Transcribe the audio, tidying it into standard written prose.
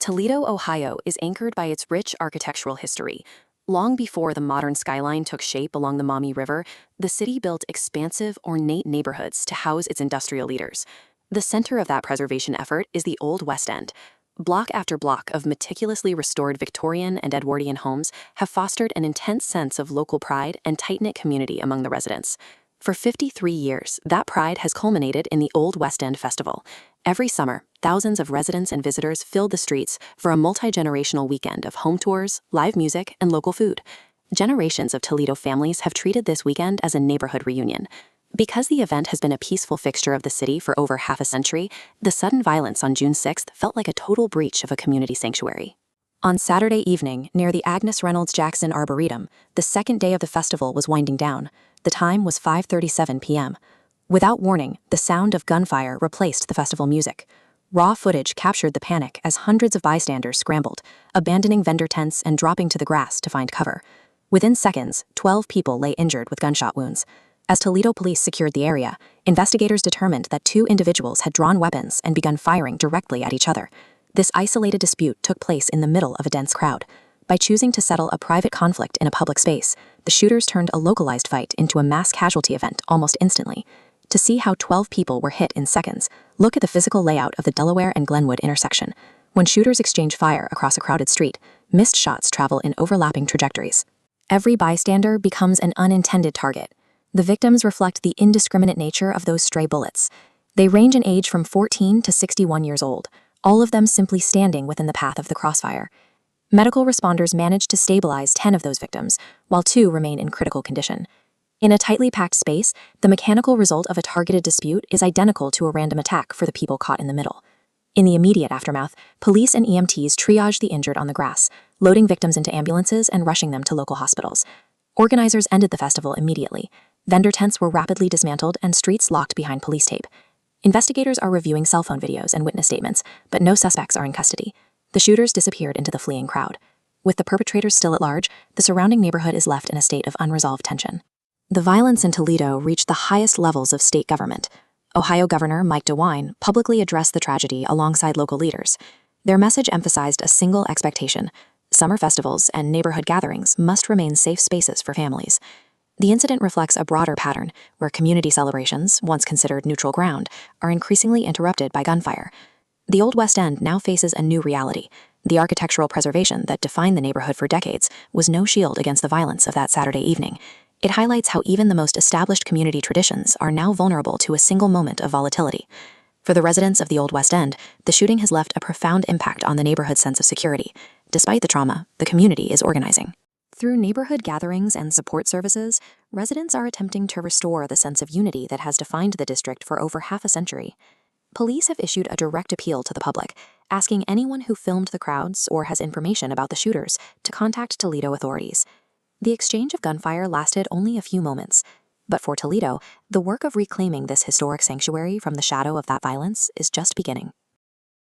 Toledo, Ohio is anchored by its rich architectural history. Long before the modern skyline took shape along the Maumee River, the city built expansive, ornate neighborhoods to house its industrial leaders. The center of that preservation effort is the Old West End. Block after block of meticulously restored Victorian and Edwardian homes have fostered an intense sense of local pride and tight-knit community among the residents. For 53 years, that pride has culminated in the Old West End Festival. Every summer, thousands of residents and visitors fill the streets for a multi-generational weekend of home tours, live music, and local food. Generations of Toledo families have treated this weekend as a neighborhood reunion. Because the event has been a peaceful fixture of the city for over half a century, the sudden violence on June 6th felt like a total breach of a community sanctuary. On Saturday evening, near the Agnes Reynolds Jackson Arboretum, the second day of the festival was winding down. The time was 5:37 p.m. Without warning, the sound of gunfire replaced the festival music. Raw footage captured the panic as hundreds of bystanders scrambled, abandoning vendor tents and dropping to the grass to find cover. Within seconds, 12 people lay injured with gunshot wounds. As Toledo police secured the area, investigators determined that two individuals had drawn weapons and begun firing directly at each other. This isolated dispute took place in the middle of a dense crowd. By choosing to settle a private conflict in a public space, the shooters turned a localized fight into a mass casualty event almost instantly. To see how 12 people were hit in seconds, look at the physical layout of the Delaware and Glenwood intersection. When shooters exchange fire across a crowded street, missed shots travel in overlapping trajectories. Every bystander becomes an unintended target. The victims reflect the indiscriminate nature of those stray bullets. They range in age from 14 to 61 years old, all of them simply standing within the path of the crossfire. Medical responders managed to stabilize 10 of those victims, while 2 remain in critical condition. In a tightly packed space, the mechanical result of a targeted dispute is identical to a random attack for the people caught in the middle. In the immediate aftermath, police and EMTs triaged the injured on the grass, loading victims into ambulances and rushing them to local hospitals. Organizers ended the festival immediately. Vendor tents were rapidly dismantled and streets locked behind police tape. Investigators are reviewing cell phone videos and witness statements, but no suspects are in custody. The shooters disappeared into the fleeing crowd. With the perpetrators still at large, the surrounding neighborhood is left in a state of unresolved tension. The violence in Toledo reached the highest levels of state government. Ohio Governor Mike DeWine publicly addressed the tragedy alongside local leaders. Their message emphasized a single expectation: summer festivals and neighborhood gatherings must remain safe spaces for families. The incident reflects a broader pattern where community celebrations, once considered neutral ground, are increasingly interrupted by gunfire. The Old West End now faces a new reality. The architectural preservation that defined the neighborhood for decades was no shield against the violence of that Saturday evening. It highlights how even the most established community traditions are now vulnerable to a single moment of volatility. For the residents of the Old West End, the shooting has left a profound impact on the neighborhood's sense of security. Despite the trauma, the community is organizing. Through neighborhood gatherings and support services, residents are attempting to restore the sense of unity that has defined the district for over half a century. Police have issued a direct appeal to the public, asking anyone who filmed the crowds or has information about the shooters to contact Toledo authorities. The exchange of gunfire lasted only a few moments, but for Toledo, the work of reclaiming this historic sanctuary from the shadow of that violence is just beginning.